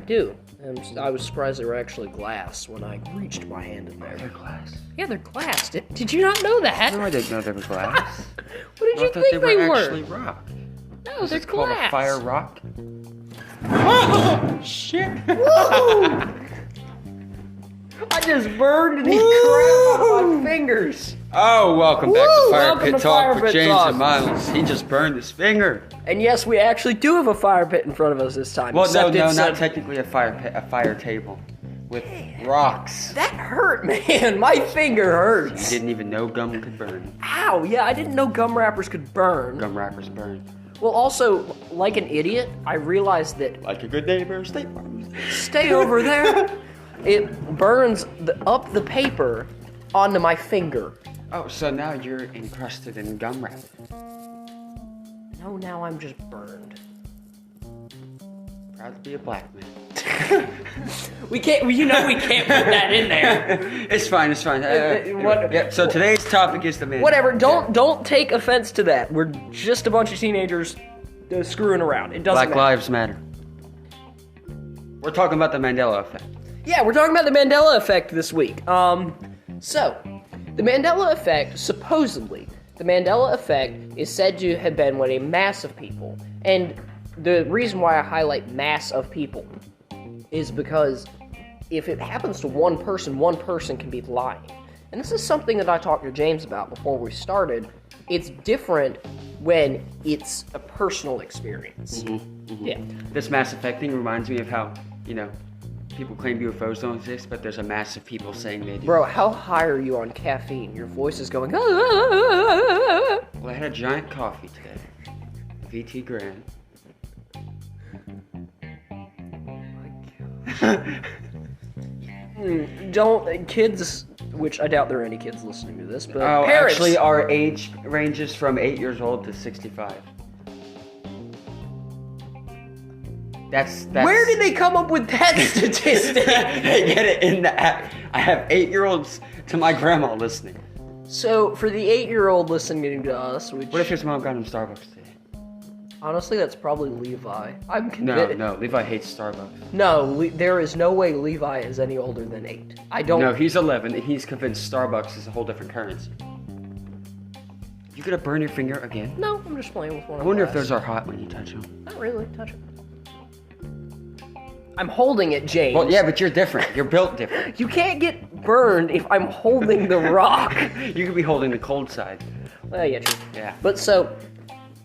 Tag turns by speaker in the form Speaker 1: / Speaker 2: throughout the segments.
Speaker 1: I do. And I was surprised they were actually glass when I reached my hand in there.
Speaker 2: They're glass.
Speaker 1: Yeah, they're glass. Did you not know that?
Speaker 2: No, I didn't know they were glass.
Speaker 1: What did you think they were?
Speaker 2: Actually rock.
Speaker 1: No, they're glass.
Speaker 2: Called a fire rock. Oh, shit!
Speaker 1: Woo! I just burned the crap out of my fingers.
Speaker 2: Oh, welcome back to Fire
Speaker 1: Welcome
Speaker 2: Pit
Speaker 1: to
Speaker 2: Talk
Speaker 1: Fire
Speaker 2: with
Speaker 1: Pit
Speaker 2: James
Speaker 1: Talk.
Speaker 2: and Miles. He just burned his finger.
Speaker 1: And yes, we actually do have a fire pit in front of us this time.
Speaker 2: Well, no,
Speaker 1: except
Speaker 2: not technically a fire pit, a fire table with rocks.
Speaker 1: That hurt, man. My finger hurts.
Speaker 2: You didn't even know gum could burn.
Speaker 1: Ow, yeah, I didn't know gum wrappers could burn.
Speaker 2: Gum wrappers burn.
Speaker 1: Well, also, like an idiot, I realized that...
Speaker 2: Like a good neighbor, stay
Speaker 1: over there. It burns up the paper onto my finger.
Speaker 2: Oh, so now you're encrusted in gum wrap.
Speaker 1: No, now I'm just burned.
Speaker 2: Proud to be a black man.
Speaker 1: We can't put that in there.
Speaker 2: It's fine. So today's topic is the man.
Speaker 1: Whatever, don't take offense to that. We're just a bunch of teenagers screwing around. It doesn't
Speaker 2: Black
Speaker 1: matter.
Speaker 2: Lives Matter. We're talking about the Mandela Effect.
Speaker 1: Yeah, we're talking about the Mandela Effect this week. So, the Mandela Effect, supposedly, the Mandela Effect is said to have been when a mass of people, and the reason why I highlight mass of people is because if it happens to one person can be lying. And this is something that I talked to James about before we started. It's different when it's a personal experience. Yeah.
Speaker 2: This Mass Effect thing reminds me of how, people claim UFOs don't exist, but there's a mass of people saying they do.
Speaker 1: Bro, how high are you on caffeine? Your voice is going...
Speaker 2: Well, I had a giant coffee today. VT Grand.
Speaker 1: Don't... Kids... Which I doubt there are any kids listening to this, but
Speaker 2: Oh,
Speaker 1: parents...
Speaker 2: actually, our age ranges from 8 years old to 65. That's
Speaker 1: Where did they come up with that statistic?
Speaker 2: They get it in the app. I have 8-year-olds to my grandma listening.
Speaker 1: So, for the 8-year-old listening to us, which...
Speaker 2: What if his mom got him Starbucks today?
Speaker 1: Honestly, that's probably Levi. I'm convinced...
Speaker 2: No, Levi hates Starbucks.
Speaker 1: No, there is no way Levi is any older than 8. I don't...
Speaker 2: No, he's 11, and he's convinced Starbucks is a whole different currency. You gonna burn your finger again?
Speaker 1: No, I'm just playing with one of
Speaker 2: I wonder
Speaker 1: glass.
Speaker 2: if those are hot when you touch them.
Speaker 1: Not really. Touch it. I'm holding it, James.
Speaker 2: Well, yeah, but you're different. You're built different.
Speaker 1: You can't get burned if I'm holding the rock.
Speaker 2: You could be holding the cold side.
Speaker 1: Well, yeah, true.
Speaker 2: Yeah.
Speaker 1: But so,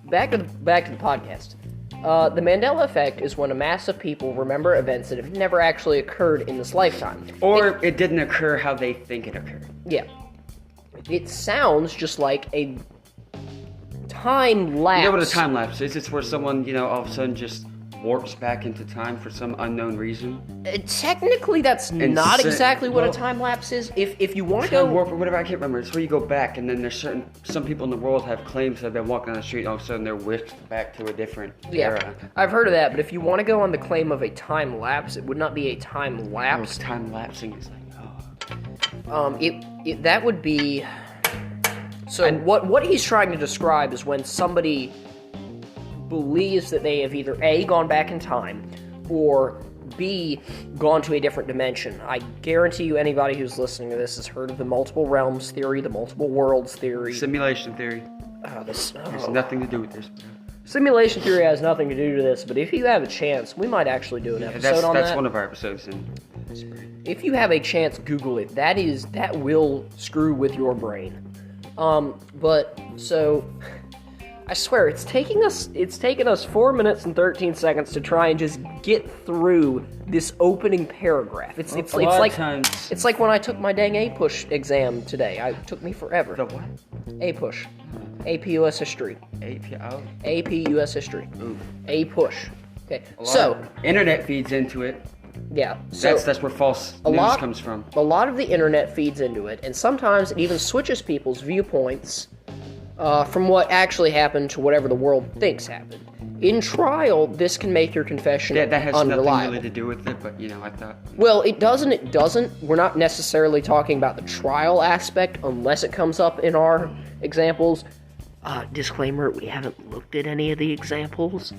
Speaker 1: back to the podcast. The Mandela Effect is when a mass of people remember events that have never actually occurred in this lifetime.
Speaker 2: Or it didn't occur how they think it occurred.
Speaker 1: Yeah. It sounds just like a time lapse.
Speaker 2: You know what a time lapse is? It's where someone, all of a sudden just warps back into time for some unknown reason.
Speaker 1: Technically, that's not exactly what a time lapse is. If you want to go
Speaker 2: warp or whatever, I can't remember. It's where you go back, and then there's some people in the world have claims that they're walking down the street, and all of a sudden they're whisked back to a different era.
Speaker 1: I've heard of that. But if you want to go on the claim of a time lapse, it would not be a time lapse.
Speaker 2: No, time lapsing is like,
Speaker 1: that would be. So what he's trying to describe is when somebody believes that they have either A, gone back in time, or B, gone to a different dimension. I guarantee you anybody who's listening to this has heard of the multiple realms theory, the multiple worlds theory.
Speaker 2: Simulation theory. There's nothing to do with this.
Speaker 1: Simulation theory has nothing to do with this, but if you have a chance, we might actually do an episode on that.
Speaker 2: That's one of our episodes.
Speaker 1: If you have a chance, Google it. That will screw with your brain. But so I swear it's taken us 4 minutes and 13 seconds to try and just get through this opening paragraph. It's like when I took my dang A-Push exam today. It took me forever.
Speaker 2: The what?
Speaker 1: A-Push. AP US History. AP US History.
Speaker 2: Ooh.
Speaker 1: A-Push. Okay. So
Speaker 2: internet feeds into it.
Speaker 1: Yeah. So
Speaker 2: that's where false news comes from.
Speaker 1: A lot of the internet feeds into it, and sometimes it even switches people's viewpoints from what actually happened to whatever the world thinks happened. In trial, this can make your confession
Speaker 2: that has
Speaker 1: unreliable.
Speaker 2: nothing really to do with it, but I thought...
Speaker 1: Well, it doesn't. We're not necessarily talking about the trial aspect unless it comes up in our examples. Disclaimer, we haven't looked at any of the examples.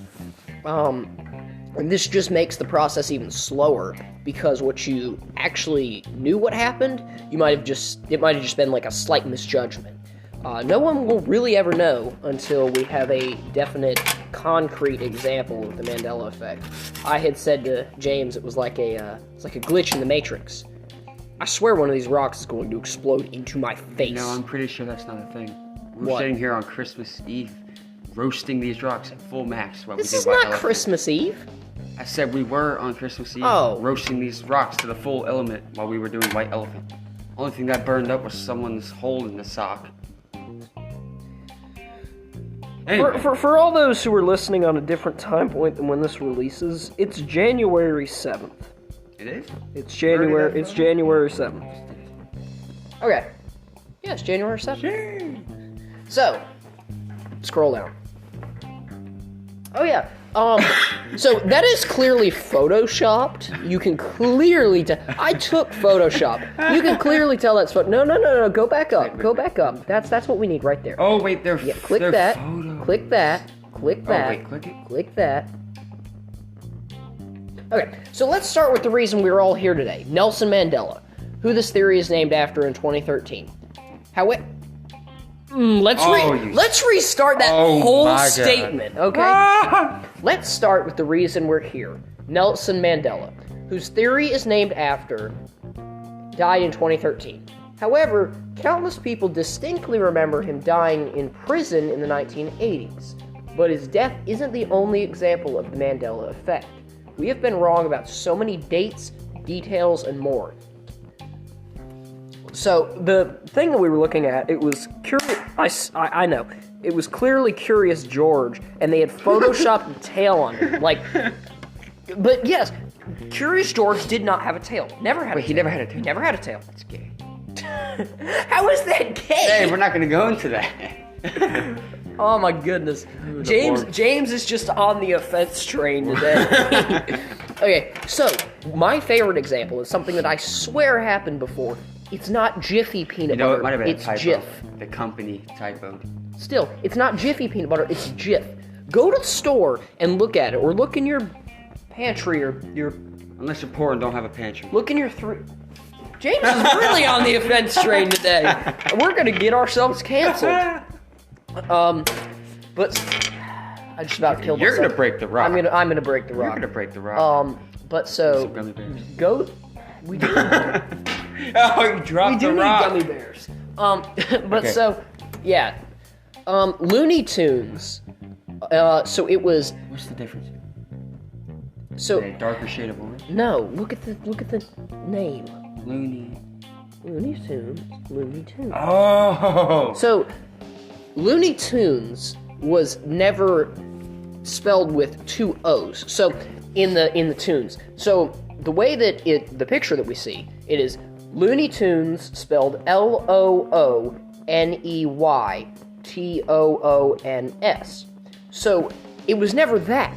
Speaker 1: And this just makes the process even slower because what you actually knew what happened, it might have just been like a slight misjudgment. No one will really ever know until we have a definite, concrete example of the Mandela Effect. I had said to James it was like a glitch in the Matrix. I swear one of these rocks is going to explode into my face.
Speaker 2: No, I'm pretty sure that's not a thing. We're
Speaker 1: What?
Speaker 2: sitting here on Christmas Eve, roasting these rocks at full max. While
Speaker 1: This
Speaker 2: we
Speaker 1: is
Speaker 2: did White
Speaker 1: not
Speaker 2: Elephant.
Speaker 1: Christmas Eve.
Speaker 2: I said we were on Christmas Eve,
Speaker 1: Oh.
Speaker 2: roasting these rocks to the full element while we were doing White Elephant. Only thing that burned up was someone's hole in the sock. Anyway,
Speaker 1: For all those who are listening on a different time point than when this releases, it's January 7th.
Speaker 2: it is?
Speaker 1: It's January 7th. Okay. Yeah, it's January 7th. So, scroll down. Oh yeah. So that is clearly photoshopped. You can clearly tell. I took Photoshop. You can clearly tell that's No. Go back up. Go back up. That's what we need right there.
Speaker 2: Oh wait, they're
Speaker 1: Yeah, click
Speaker 2: they're
Speaker 1: that.
Speaker 2: photos.
Speaker 1: Click that. Click that.
Speaker 2: Oh wait, click it.
Speaker 1: Click that. Okay, so let's start with the reason we're all here today. Nelson Mandela, who this theory is named after in 2013. Let's restart that whole
Speaker 2: my God.
Speaker 1: statement, okay?
Speaker 2: Ah!
Speaker 1: Let's start with the reason we're here. Nelson Mandela, whose theory is named after, died in 2013. However, countless people distinctly remember him dying in prison in the 1980s. But his death isn't the only example of the Mandela Effect. We have been wrong about so many dates, details, and more. So, the thing that we were looking at, it was I know. It was clearly Curious George, and they had photoshopped a tail on it. But yes, Curious George did not have a tail. Never had a tail.
Speaker 2: He never had a tail.
Speaker 1: He never had a tail.
Speaker 2: That's gay.
Speaker 1: How is that gay?
Speaker 2: Hey, we're not gonna go into that.
Speaker 1: Oh my goodness. James is just on the offense train today. Okay, so my favorite example is something that I swear happened before. It's not Jiffy peanut butter.
Speaker 2: It might have been
Speaker 1: it's
Speaker 2: a typo.
Speaker 1: Jif.
Speaker 2: The company typoed.
Speaker 1: Still, it's not Jiffy peanut butter, it's Jif. Go to the store and look at it, or look in your pantry or your
Speaker 2: Unless you're poor and don't have a pantry.
Speaker 1: look in your James is really on the offense train today. We're gonna get ourselves canceled. But I just about killed
Speaker 2: You're
Speaker 1: myself.
Speaker 2: gonna break the rock.
Speaker 1: I'm gonna break the rock.
Speaker 2: You're gonna break the rock.
Speaker 1: But so
Speaker 2: Some gummy bears.
Speaker 1: go. We do.
Speaker 2: Oh, you dropped
Speaker 1: We do
Speaker 2: the
Speaker 1: need
Speaker 2: rock.
Speaker 1: gummy bears. But
Speaker 2: Okay.
Speaker 1: so yeah. Looney Tunes. So it was.
Speaker 2: What's the difference?
Speaker 1: So
Speaker 2: A darker shade of orange.
Speaker 1: no. Look at the name.
Speaker 2: Looney.
Speaker 1: Looney Tunes. Looney Tunes.
Speaker 2: Oh.
Speaker 1: So, Looney Tunes was never spelled with two O's. So, in the tunes. So, the way that the picture that we see, it is Looney Tunes spelled LOONEYTOONS. So, it was never that.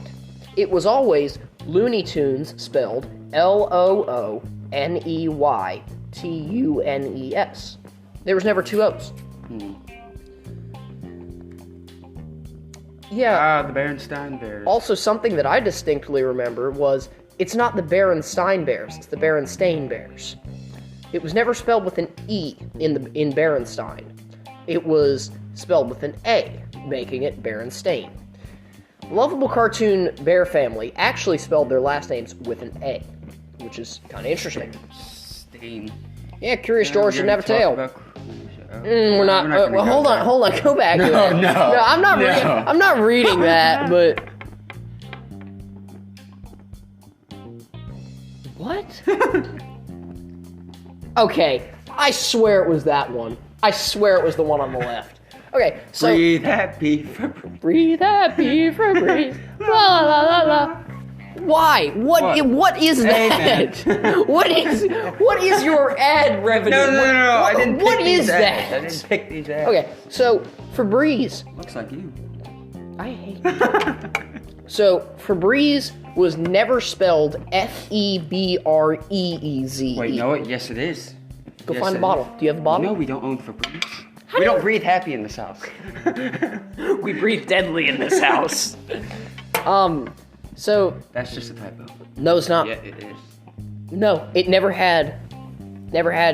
Speaker 1: It was always Looney Tunes spelled LOONEYTUNES. There was never two O's. Yeah.
Speaker 2: The Berenstain Bears.
Speaker 1: Also, something that I distinctly remember was it's not the Berenstain Bears; it's the Berenstain Bears. It was never spelled with an E in Berenstain. It was spelled with an A, making it Berenstain. Lovable cartoon bear family actually spelled their last names with an A, which is kind of interesting.
Speaker 2: Stain.
Speaker 1: Yeah, Curious George should have a tail. We're not.
Speaker 2: gonna
Speaker 1: Well,
Speaker 2: go
Speaker 1: hold on,
Speaker 2: there.
Speaker 1: hold on. Go back. to that.
Speaker 2: No.
Speaker 1: I'm not.
Speaker 2: No.
Speaker 1: I'm not reading that. But what? Okay, I swear it was that one. I swear it was the one on the left. Okay, so
Speaker 2: Breathe happy for
Speaker 1: breathe happy for breathe. La la la la. Why? What is that? What is your ad revenue?
Speaker 2: No. I didn't pick
Speaker 1: What
Speaker 2: these
Speaker 1: is
Speaker 2: ads.
Speaker 1: that?
Speaker 2: I didn't pick these ads.
Speaker 1: Okay, so Febreze.
Speaker 2: Looks like you.
Speaker 1: I hate you. So Febreze was never spelled Febreze.
Speaker 2: Wait, no, yes it is.
Speaker 1: Go
Speaker 2: Yes,
Speaker 1: find a
Speaker 2: it
Speaker 1: bottle.
Speaker 2: is.
Speaker 1: Do you have a bottle?
Speaker 2: No, we don't own Febreze. We don't breathe happy in this house.
Speaker 1: We breathe deadly in this house. So
Speaker 2: That's just a typo.
Speaker 1: no, it's not.
Speaker 2: Yeah, it is.
Speaker 1: No, it never had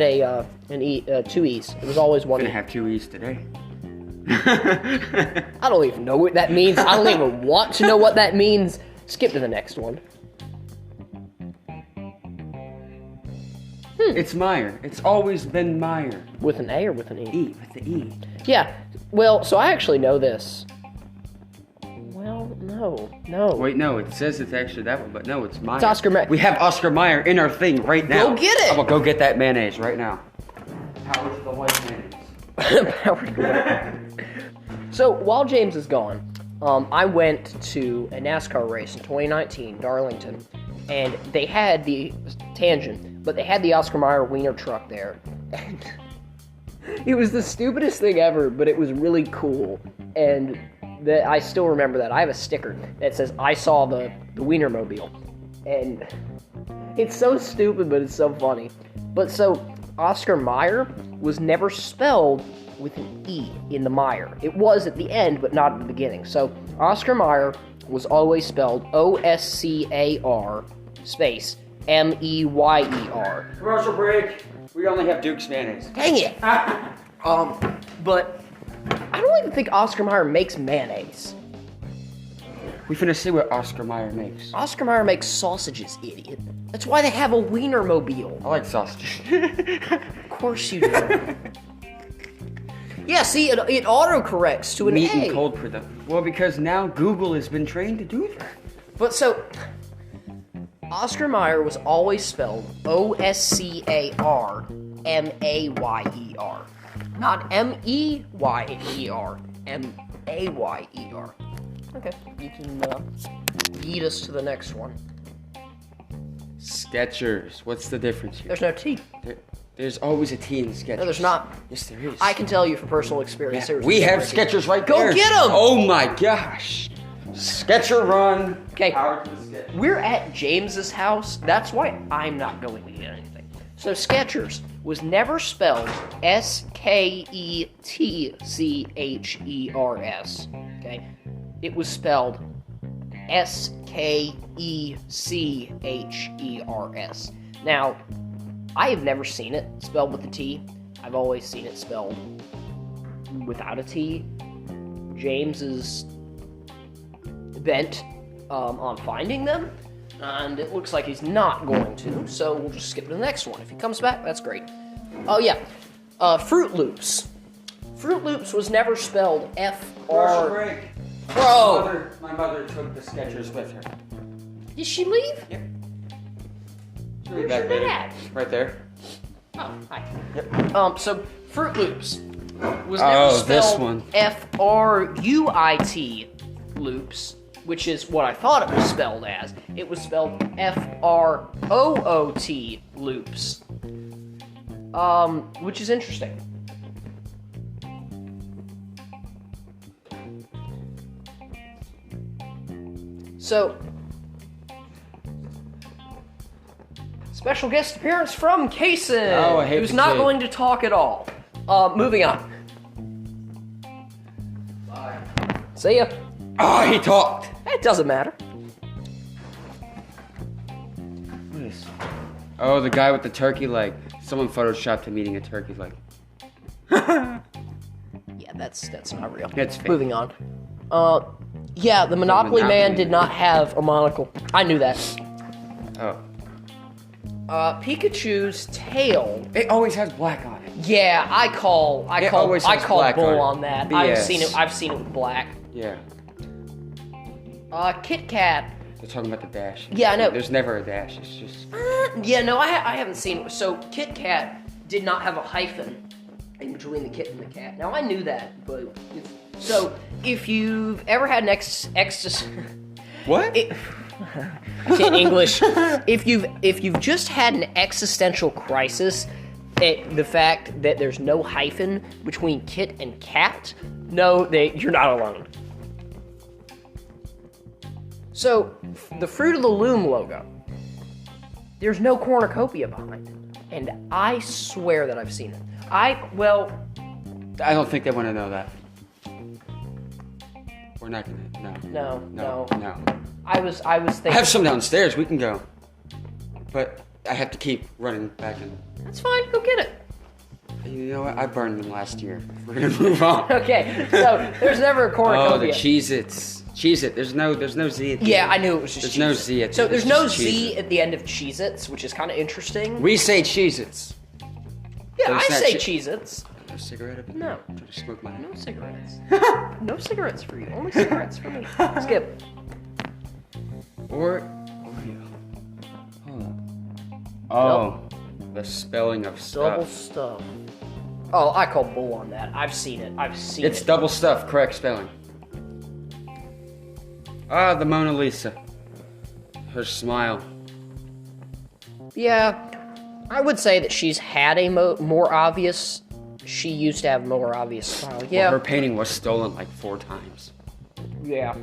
Speaker 1: a two E's. It was always one
Speaker 2: We're
Speaker 1: E.
Speaker 2: gonna have 2 E's today.
Speaker 1: I don't even know what that means. I don't even want to know what that means. Skip to the next one.
Speaker 2: It's Meyer. It's always been Meyer.
Speaker 1: With an A or with an E?
Speaker 2: E, with the E.
Speaker 1: Yeah. Well, so I actually know this. Well, no.
Speaker 2: Wait, no, it says it's actually that one, but no, it's Meyer.
Speaker 1: It's Oscar Mayer.
Speaker 2: We have Oscar Mayer in our thing right now.
Speaker 1: Go get it!
Speaker 2: I'm gonna go get that mayonnaise right now. Power to the white mayonnaise.
Speaker 1: Power to the white. So while James is gone, I went to a NASCAR race in 2019, Darlington, and they had the tangent, but they had the Oscar Mayer wiener truck there. And it was the stupidest thing ever, but it was really cool. And I still remember that. I have a sticker that says, I saw the Wienermobile. And it's so stupid, but it's so funny. But so, Oscar Mayer was never spelled with an E in the Meyer. It was at the end, but not at the beginning. So, Oscar Mayer was always spelled O-S-C-A-R space M-E-Y-E-R.
Speaker 2: Commercial break. We only have Duke's mayonnaise.
Speaker 1: Dang it! But I don't even think Oscar Mayer makes mayonnaise.
Speaker 2: We finna see what Oscar Mayer makes.
Speaker 1: Oscar Mayer makes sausages, idiot. That's why they have a Wienermobile.
Speaker 2: I like sausage.
Speaker 1: Of course you do. Yeah, see, it autocorrects to an
Speaker 2: Meat
Speaker 1: A.
Speaker 2: and cold production. Well, because now Google has been trained to do that.
Speaker 1: But so, Oscar Mayer was always spelled O-S-C-A-R-M-A-Y-E-R. Not M-E-Y-E-R. M-A-Y-E-R. Okay, you can lead us to the next one.
Speaker 2: Skechers. What's the difference here?
Speaker 1: There's no T.
Speaker 2: There's always a T in Skechers.
Speaker 1: No, there's not.
Speaker 2: Yes, there is.
Speaker 1: I can tell you from personal experience.
Speaker 2: Yeah, we have Skechers right
Speaker 1: Go
Speaker 2: there.
Speaker 1: get 'em!
Speaker 2: Oh my gosh. Sketcher run.
Speaker 1: Okay.
Speaker 2: Power to the Skechers.
Speaker 1: We're at James's house. That's why I'm not going to get anything. So Skechers was never spelled S-K-E-T-C-H-E-R-S. Okay? It was spelled S-K-E-C-H-E-R-S. Now, I have never seen it spelled with a T. I've always seen it spelled without a T. James is bent on finding them, and it looks like he's not going to, so we'll just skip to the next one. If he comes back, that's great. Oh, yeah. Fruit Loops. Fruit Loops was never spelled F-R...
Speaker 2: Commercial break.
Speaker 1: Bro!
Speaker 2: My mother took the Skechers with her.
Speaker 1: Did she leave?
Speaker 2: Yep.
Speaker 1: Where's your dad?
Speaker 2: Right there.
Speaker 1: Oh, hi.
Speaker 2: Yep.
Speaker 1: So, Fruit Loops was never spelled
Speaker 2: this one.
Speaker 1: F-R-U-I-T Loops, which is what I thought it was spelled as. It was spelled F-R-O-O-T Loops. Which is interesting. So, special guest appearance from Kaysen,
Speaker 2: Oh, I hate
Speaker 1: who's
Speaker 2: to
Speaker 1: not
Speaker 2: say it.
Speaker 1: going to talk at all. Moving on.
Speaker 2: Bye.
Speaker 1: See ya.
Speaker 2: Oh, he talked.
Speaker 1: It doesn't matter.
Speaker 2: What is? Oh, the guy with the turkey leg. Someone photoshopped him eating a turkey leg.
Speaker 1: Yeah, that's not real.
Speaker 2: It's fake.
Speaker 1: Moving on. Yeah, the Monopoly Man did not have a monocle. I knew that.
Speaker 2: Oh.
Speaker 1: Pikachu's tail.
Speaker 2: It always has black on it.
Speaker 1: Yeah, I call
Speaker 2: always has
Speaker 1: bull
Speaker 2: black on it.
Speaker 1: on that.
Speaker 2: BS.
Speaker 1: I've seen it with black.
Speaker 2: Yeah.
Speaker 1: Kit Kat.
Speaker 2: They're talking about the dash.
Speaker 1: Yeah, I know.
Speaker 2: There's never a dash. It's just.
Speaker 1: Yeah, no, I haven't seen it. So Kit Kat did not have a hyphen in between the kit and the cat. Now I knew that, but if you've ever had an
Speaker 2: What?
Speaker 1: I can't English. If you've just had an existential crisis at the fact that there's no hyphen between kit and cat, know that you're not alone. So, the Fruit of the Loom logo. There's no cornucopia behind it. And I swear that I've seen it. I
Speaker 2: don't think they want to know that. We're not gonna.
Speaker 1: No.
Speaker 2: No.
Speaker 1: I was thinking.
Speaker 2: I have some downstairs. We can go. But I have to keep running back in.
Speaker 1: That's fine. Go get it.
Speaker 2: You know what? I burned them last year. We're gonna move on.
Speaker 1: Okay. So there's never a cornucopia.
Speaker 2: Oh, the Cheez-Its. Cheez-It. There's no Z at the
Speaker 1: Yeah,
Speaker 2: end.
Speaker 1: I knew it was just
Speaker 2: There's no
Speaker 1: Cheez-It.
Speaker 2: Z at the
Speaker 1: So
Speaker 2: end.
Speaker 1: there's
Speaker 2: It's
Speaker 1: no
Speaker 2: just
Speaker 1: Z
Speaker 2: Cheez-It.
Speaker 1: at the end of Cheez-Its, which is kind of interesting.
Speaker 2: We say Cheez-Its.
Speaker 1: Yeah,
Speaker 2: There's
Speaker 1: I
Speaker 2: that
Speaker 1: say
Speaker 2: shit-
Speaker 1: Cheez-Its.
Speaker 2: A cigarette up in
Speaker 1: No.
Speaker 2: there? Try to smoke mine.
Speaker 1: No cigarettes. No cigarettes for you. Only cigarettes for me. Skip.
Speaker 2: Or Oreo. Hold on. Oh, the spelling of
Speaker 1: Double
Speaker 2: stuff.
Speaker 1: stuff. Oh, I call bull on that. I've seen it.
Speaker 2: It's double stuff, correct spelling. Ah, the Mona Lisa. Her smile.
Speaker 1: Yeah, I would say that she's had a more obvious. She used to have more obvious style. Yeah.
Speaker 2: Well, her painting was stolen like 4 times.
Speaker 1: Yeah.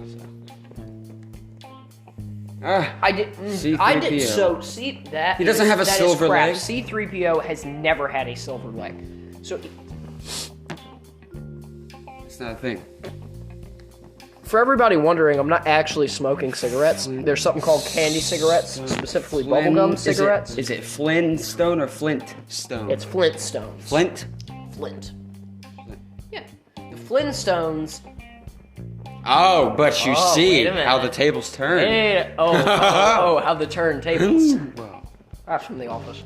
Speaker 2: Ah,
Speaker 1: I did.
Speaker 2: C3PO.
Speaker 1: I did. So see that.
Speaker 2: He doesn't have a
Speaker 1: that is
Speaker 2: silver
Speaker 1: crap.
Speaker 2: leg?
Speaker 1: C3PO has never had a silver leg. So
Speaker 2: it's not a thing.
Speaker 1: for everybody wondering, I'm not actually smoking cigarettes. There's something called candy cigarettes, specifically bubblegum cigarettes.
Speaker 2: Is it Flintstone or Flintstone?
Speaker 1: It's Flintstones.
Speaker 2: Flint?
Speaker 1: Flint. Yeah. The Flintstones.
Speaker 2: Oh, but you
Speaker 1: Oh,
Speaker 2: see
Speaker 1: wait a minute.
Speaker 2: how the tables turn.
Speaker 1: Yeah. Oh, how the turntables.
Speaker 2: Well,
Speaker 1: That's from The Office.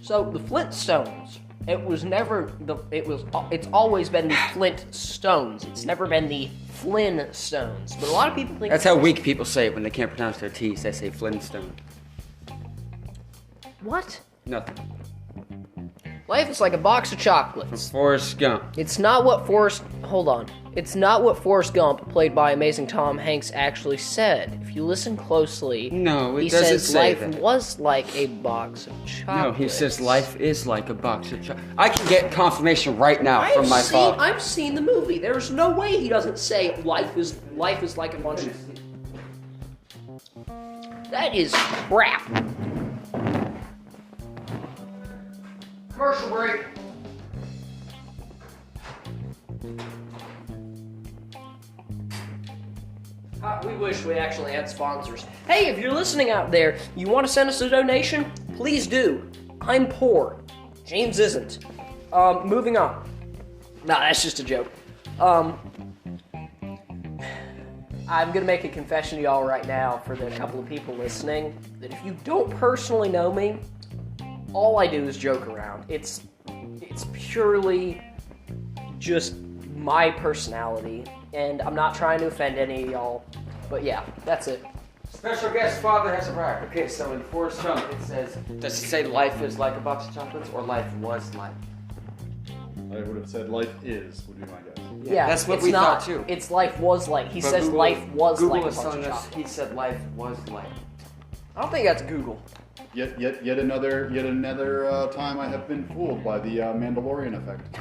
Speaker 1: So the Flintstones. It was never the. It's always been the Flintstones. It's never been the Flintstones. But a lot of people think
Speaker 2: that's how weak people say it when they can't pronounce their T's. They say Flintstone.
Speaker 1: What?
Speaker 2: Nothing.
Speaker 1: Life is like a box of chocolates.
Speaker 2: Forrest Gump.
Speaker 1: It's not what Forrest. Hold on. It's not what Forrest Gump, played by amazing Tom Hanks, actually said. If you listen closely,
Speaker 2: No, it
Speaker 1: he
Speaker 2: doesn't
Speaker 1: says
Speaker 2: say
Speaker 1: life
Speaker 2: that.
Speaker 1: was like a box of chocolates.
Speaker 2: No, he says life is like a box of chocolate. I can get confirmation right now from my father.
Speaker 1: I've seen the movie. There's no way he doesn't say life is like a bunch of. That is crap. Commercial break. We wish we actually had sponsors. Hey, if you're listening out there, you want to send us a donation? Please do. I'm poor. James isn't. Moving on. Nah, that's just a joke. I'm gonna make a confession to y'all right now for the couple of people listening, that if you don't personally know me, all I do is joke around. It's purely just my personality, and I'm not trying to offend any of y'all, but yeah, that's it.
Speaker 2: Special guest father has arrived. Okay, so in Forrest Gump it says, does it say life is like a box of chocolates or life was like?
Speaker 3: I would have said life is, would be my guess.
Speaker 1: Yeah,
Speaker 2: that's what
Speaker 1: it's
Speaker 2: we
Speaker 1: not,
Speaker 2: thought too.
Speaker 1: It's life was like. He
Speaker 2: But
Speaker 1: says
Speaker 2: Google-
Speaker 1: life was
Speaker 2: Google
Speaker 1: like a
Speaker 2: is
Speaker 1: bunch of
Speaker 2: telling us
Speaker 1: chocolate.
Speaker 2: he said life was like.
Speaker 1: I don't think that's Google.
Speaker 3: Yet another time I have been fooled by the Mandalorian effect.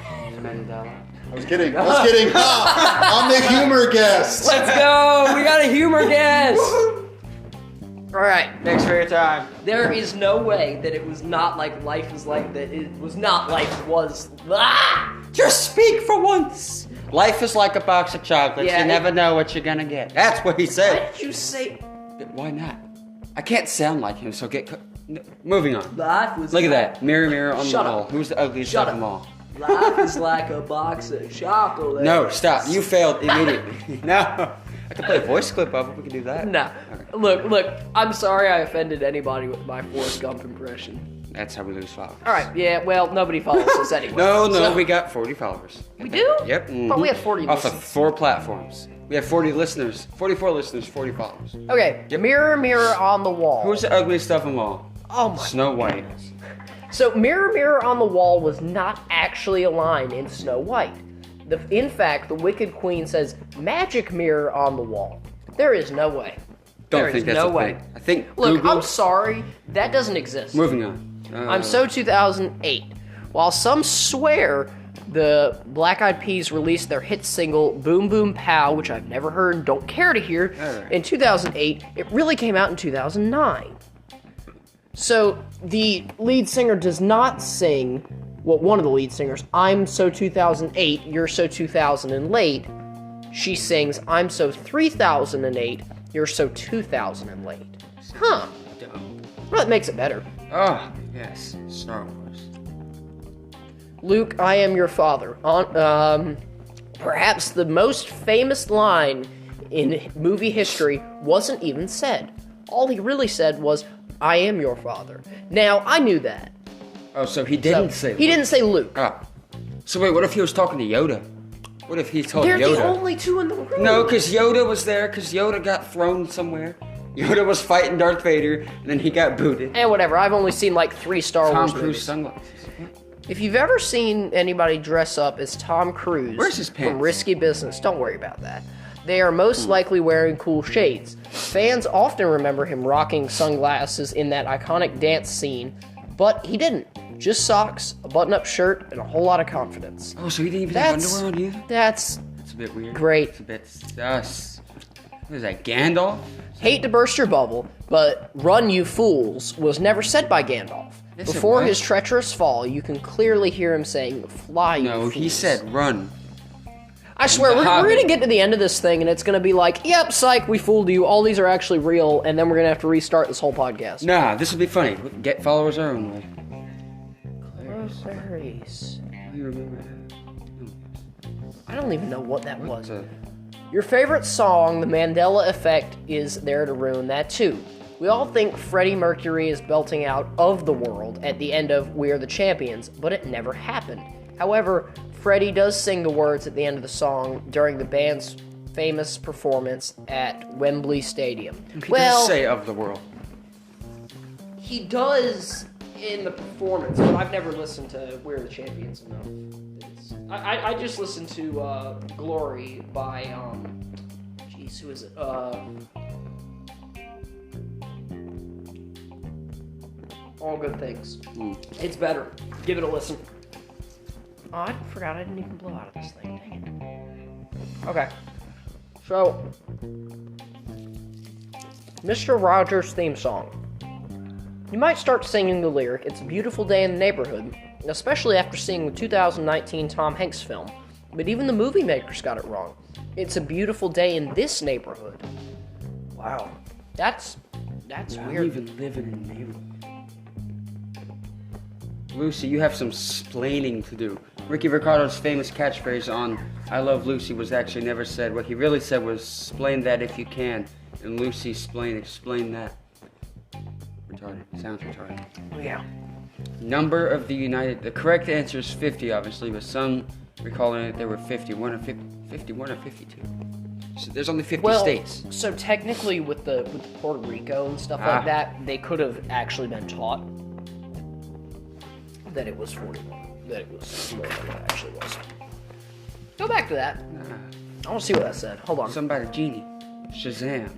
Speaker 2: Mandela.
Speaker 3: I was kidding. Ha! I'm the humor guest.
Speaker 1: Let's go! We got a humor guest! Alright,
Speaker 2: Thanks for your time.
Speaker 1: there is no way that it was not like life is like that. It was not life was. Ah!
Speaker 2: Just speak for once. Life is like a box of chocolates.
Speaker 1: Yeah,
Speaker 2: you
Speaker 1: it-
Speaker 2: never know what you're gonna get. That's what he
Speaker 1: Why
Speaker 2: said.
Speaker 1: did you say
Speaker 2: Why not? I can't sound like him, so moving on.
Speaker 1: life was
Speaker 2: Look at
Speaker 1: like,
Speaker 2: that. Mirror, mirror on
Speaker 1: Shut
Speaker 2: the
Speaker 1: up.
Speaker 2: wall. Who's the ugliest
Speaker 1: Shut
Speaker 2: of them
Speaker 1: up.
Speaker 2: all?
Speaker 1: Life is like a box of chocolate.
Speaker 2: No, stop. You failed immediately. No. I can play a voice clip of it. We can do that.
Speaker 1: Nah.
Speaker 2: Okay.
Speaker 1: Look, I'm sorry I offended anybody with my Forrest Gump impression.
Speaker 2: That's how we lose followers.
Speaker 1: Alright, yeah, well, nobody follows us anyway.
Speaker 2: No,
Speaker 1: So-
Speaker 2: we got 40 followers.
Speaker 1: We do?
Speaker 2: Yep.
Speaker 1: But we have 40
Speaker 2: Off of
Speaker 1: listens.
Speaker 2: 4 platforms. We have 40 listeners, 44 listeners, 40 followers.
Speaker 1: Okay,
Speaker 2: Yep.
Speaker 1: mirror, mirror on the wall.
Speaker 2: Who's the ugliest of them all?
Speaker 1: Oh my.
Speaker 2: Snow White.
Speaker 1: So, mirror, mirror on the wall was not actually a line in Snow White. In fact, the Wicked Queen says, magic mirror on the wall. There is no way.
Speaker 2: Don't
Speaker 1: There
Speaker 2: think
Speaker 1: is
Speaker 2: that's
Speaker 1: no
Speaker 2: a
Speaker 1: way.
Speaker 2: thing. I think
Speaker 1: Look,
Speaker 2: Google.
Speaker 1: I'm sorry, that doesn't exist.
Speaker 2: Moving on.
Speaker 1: I'm so 2008. While some swear the Black Eyed Peas released their hit single Boom Boom Pow, which I've never heard and don't care to hear,
Speaker 2: Alright.
Speaker 1: in 2008, it really came out in 2009. So the lead singer does not sing well, one of the lead singers, I'm so 2008, you're so 2000 and late, she sings, I'm so 3008, you're so 2000 and late. Huh.
Speaker 2: Dumb.
Speaker 1: Well, that makes it better.
Speaker 2: Oh, yes. Star Wars.
Speaker 1: Luke, I am your father. Perhaps the most famous line in movie history wasn't even said. All he really said was, I am your father. Now, I knew that.
Speaker 2: Oh, so he didn't say Luke.
Speaker 1: He didn't say Luke.
Speaker 2: Ah. So wait, what if he was talking to Yoda? What if he told
Speaker 1: They're
Speaker 2: Yoda?
Speaker 1: the only two in the room.
Speaker 2: No, because Yoda was there, because Yoda got thrown somewhere. Yoda was fighting Darth Vader, and then he got booted.
Speaker 1: And whatever, I've only seen like 3 Star Wars
Speaker 2: Tom Cruise
Speaker 1: movies.
Speaker 2: sunglasses.
Speaker 1: If you've ever seen anybody dress up as Tom Cruise
Speaker 2: Where's his pants?
Speaker 1: from Risky Business, don't worry about that. They are most likely wearing cool shades. Fans often remember him rocking sunglasses in that iconic dance scene, but he didn't. Just socks, a button-up shirt, and a whole lot of confidence.
Speaker 2: Oh, so he didn't even have underwear on either?
Speaker 1: That's
Speaker 2: That's a bit weird.
Speaker 1: great.
Speaker 2: It's a bit sus. What is that, Gandalf?
Speaker 1: Hate to burst your bubble, but "Run, you fools" was never said by Gandalf.
Speaker 2: Yes, it
Speaker 1: Before
Speaker 2: was.
Speaker 1: his treacherous fall, you can clearly hear him saying, "Fly, you
Speaker 2: No,
Speaker 1: fools."
Speaker 2: he said run.
Speaker 1: I swear,
Speaker 2: The
Speaker 1: we're
Speaker 2: Hobbit.
Speaker 1: gonna get to the end of this thing, and it's gonna be like, "Yep, psych, we fooled you. All these are actually real," and then we're gonna have to restart this whole podcast.
Speaker 2: Nah, this will be funny. Get followers our own way.
Speaker 1: Clarice.
Speaker 2: You remember that?
Speaker 1: I don't even know what that was.
Speaker 2: It's a-
Speaker 1: Your favorite song, The Mandela Affect, is there to ruin that too. We all think Freddie Mercury is belting out "Of the World" at the end of We Are the Champions, but it never happened. However, Freddie does sing the words at the end of the song during the band's famous performance at Wembley Stadium.
Speaker 2: He does say of the world.
Speaker 1: He does in the performance, but I've never listened to We're the Champions enough. I just listened to Glory by, jeez, who is it? All Good Things. It's better. Give it a listen. Oh, I forgot I didn't even blow out of this thing. Dang it. Okay. So, Mr. Rogers' theme song. You might start singing the lyric, "It's a beautiful day in the neighborhood," especially after seeing the 2019 Tom Hanks film. But even the movie makers got it wrong. It's a beautiful day in this neighborhood. Wow. That's
Speaker 2: I don't
Speaker 1: weird.
Speaker 2: even live in a neighborhood. Lucy, you have some splaining to do. Ricky Ricardo's famous catchphrase on I Love Lucy was actually never said. What he really said was, "Splain that if you can." And Lucy, explain that. Retarded. Sounds retarded.
Speaker 1: Yeah.
Speaker 2: Number of the correct answer is 50, obviously, but some recalling it there were 51 or 52. So there's only 50
Speaker 1: Well,
Speaker 2: states.
Speaker 1: so technically with the Puerto Rico and stuff like that, they could have actually been taught that it was 41. That it was more than it actually was. Go back to that. I want to see what that said. Hold on.
Speaker 2: Somebody, Genie. Shazam.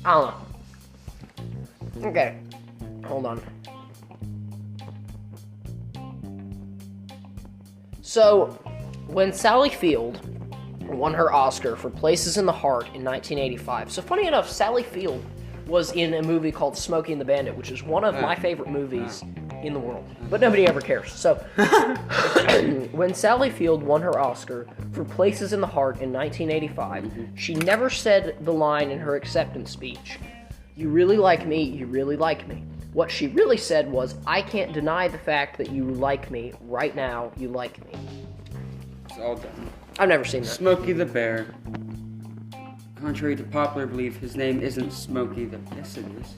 Speaker 1: I don't know. Okay. Hold on. So, when Sally Field won her Oscar for Places in the Heart in 1985. So, funny enough, Sally Field was in a movie called Smokey and the Bandit, which is one of my favorite movies in the world. But nobody ever cares. So, when Sally Field won her Oscar for Places in the Heart in 1985, she never said the line in her acceptance speech, "You really like me, you really like me." What she really said was, "I can't deny the fact that you like me. Right now, you like me."
Speaker 2: It's all done.
Speaker 1: I've never seen that.
Speaker 2: Smokey the Bear. Contrary to popular belief, his name isn't Smokey the... Yes, it is.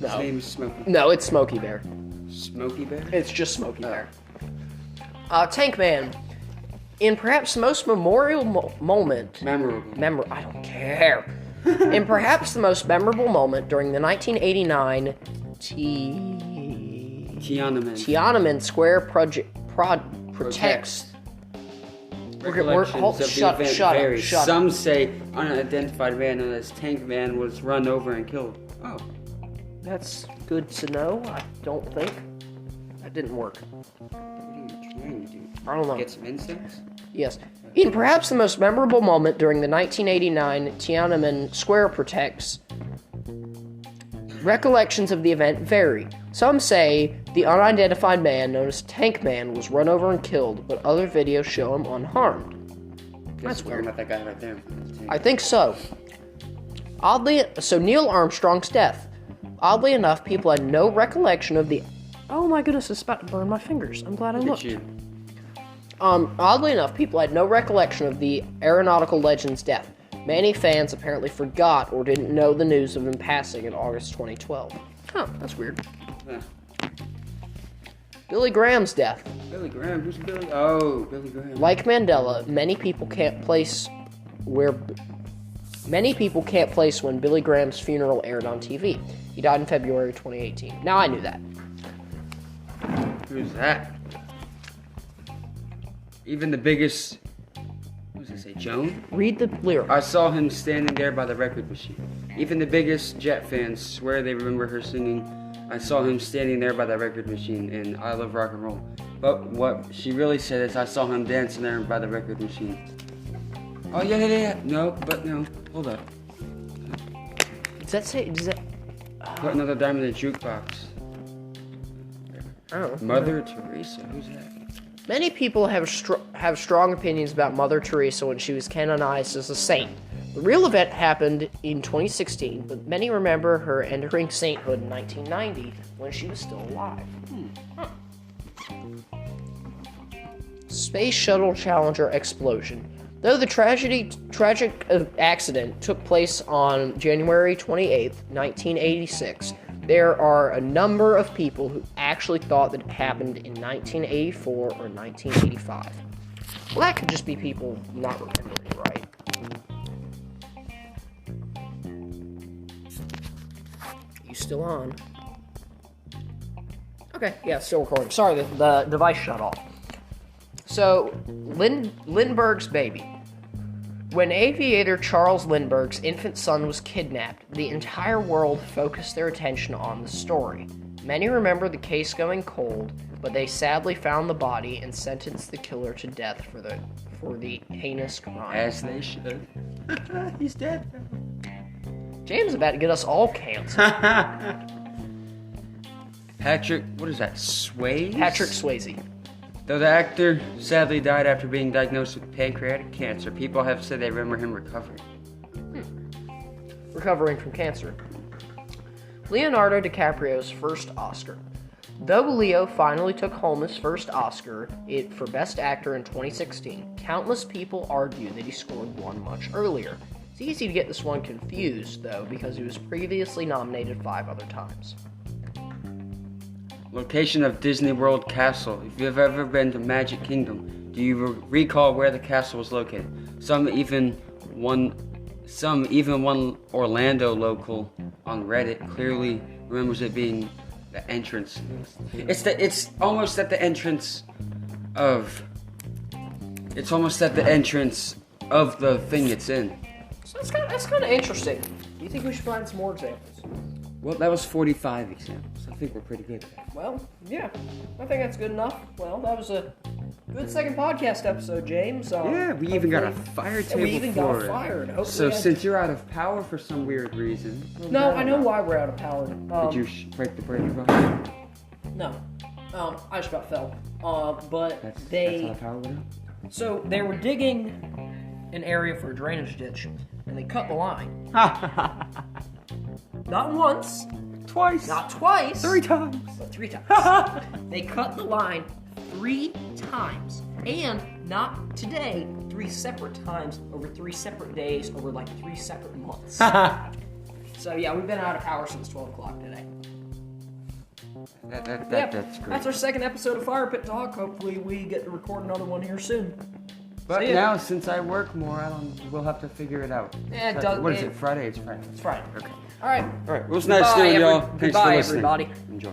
Speaker 2: His name is Smokey.
Speaker 1: No, it's Smokey Bear.
Speaker 2: Smokey Bear?
Speaker 1: It's just Smokey Bear. Tank Man. In perhaps the most memorial moment...
Speaker 2: Memorable.
Speaker 1: I don't care. In perhaps the most memorable moment during the 1989 Tiananmen Square protects...
Speaker 2: Recollections
Speaker 1: shut up.
Speaker 2: Some say unidentified man known as Tank Man was run over and killed. Oh.
Speaker 1: That's good to know. I don't think. That didn't work.
Speaker 2: What are you trying to do?
Speaker 1: I don't know.
Speaker 2: Get some insects?
Speaker 1: Yes. In perhaps the most memorable moment during the 1989 Tiananmen Square Recollections of the event vary. Some say the unidentified man known as Tank Man was run over and killed, but other videos show him unharmed. That's weird.
Speaker 2: About that guy right there.
Speaker 1: I think so. So Neil Armstrong's death. Oddly enough, people had no recollection of the... Oh my goodness, it's about to burn my fingers. I'm glad I looked. Oddly enough, people had no recollection of the aeronautical legend's death. Many fans apparently forgot or didn't know the news of him passing in August 2012. Huh, that's weird.
Speaker 2: Yeah.
Speaker 1: Billy Graham's death.
Speaker 2: Billy Graham? Who's Billy? Oh, Billy Graham.
Speaker 1: Like Mandela, many people can't place when Billy Graham's funeral aired on TV. He died in February 2018. Now I knew that.
Speaker 2: Who's that? Even the biggest... What does it say, Joan?
Speaker 1: Read the lyric.
Speaker 2: I saw him standing there by the record machine. Even the biggest Jet fans swear they remember her singing, I saw him standing there by the record machine in I Love Rock and Roll. But what she really said is, I saw him dancing there by the record machine. Oh, yeah. No. Hold up.
Speaker 1: Does that say...
Speaker 2: Put another dime in the jukebox.
Speaker 1: Oh.
Speaker 2: Mother Teresa? Who's that?
Speaker 1: Many people have strong opinions about Mother Teresa when she was canonized as a saint. The real event happened in 2016, but many remember her entering sainthood in 1990 when she was still alive. Space Shuttle Challenger explosion. Though the tragic accident took place on January 28, 1986, there are a number of people who actually thought that it happened in 1984 or 1985. Well, that could just be people not remembering, right? You still on? Okay, yeah, still recording. Sorry, the device shut off. So, Lindbergh's baby. When aviator Charles Lindbergh's infant son was kidnapped, the entire world focused their attention on the story. Many remember the case going cold, but they sadly found the body and sentenced the killer to death for the heinous crime.
Speaker 2: As they should. He's dead.
Speaker 1: James is about to get us all canceled.
Speaker 2: Patrick, what is that, Swayze?
Speaker 1: Patrick Swayze.
Speaker 2: Though the actor sadly died after being diagnosed with pancreatic cancer, people have said they remember him recovering.
Speaker 1: Recovering from cancer. Leonardo DiCaprio's first Oscar. Though Leo finally took home his first Oscar for Best Actor in 2016, countless people argue that he scored one much earlier. It's easy to get this one confused, though, because he was previously nominated 5 other times.
Speaker 2: Location of Disney World Castle. If you've ever been to Magic Kingdom, do you recall where the castle was located? Some even one Orlando local on Reddit clearly remembers it being the entrance. It's almost at the entrance of the thing it's in.
Speaker 1: So that's kind of interesting. Do you think we should find some more examples?
Speaker 2: Well, that was 45 examples. I think we're pretty good at that.
Speaker 1: Well, yeah. I think that's good enough. Well, that was a good second podcast episode, James.
Speaker 2: Yeah, we even got a fire table.
Speaker 1: We even got fired.
Speaker 2: So since you're out of power for some weird reason.
Speaker 1: No, I know why we're out of power.
Speaker 2: Did you break the breaker box?
Speaker 1: No. I just about fell. But
Speaker 2: That's
Speaker 1: they...
Speaker 2: how the power went out?
Speaker 1: So they were digging an area for a drainage ditch, and they cut the line. Not once.
Speaker 2: Twice.
Speaker 1: Not twice.
Speaker 2: 3 times.
Speaker 1: But 3 times. They cut the line 3 times. And not today, 3 separate times over 3 separate days over like 3 separate months. So yeah, we've been out of power since 12 o'clock today.
Speaker 2: That's great.
Speaker 1: That's our second episode of Firepit Talk. Hopefully we get to record another one here soon.
Speaker 2: But now, since I work more, we'll have to figure it out.
Speaker 1: Yeah,
Speaker 2: what is it? Friday? It's Friday.
Speaker 1: It's Friday.
Speaker 2: Okay.
Speaker 1: All right.
Speaker 2: All right. Well, it's nice doing y'all. Thanks for listening.
Speaker 1: Goodbye, everybody.
Speaker 2: Enjoy.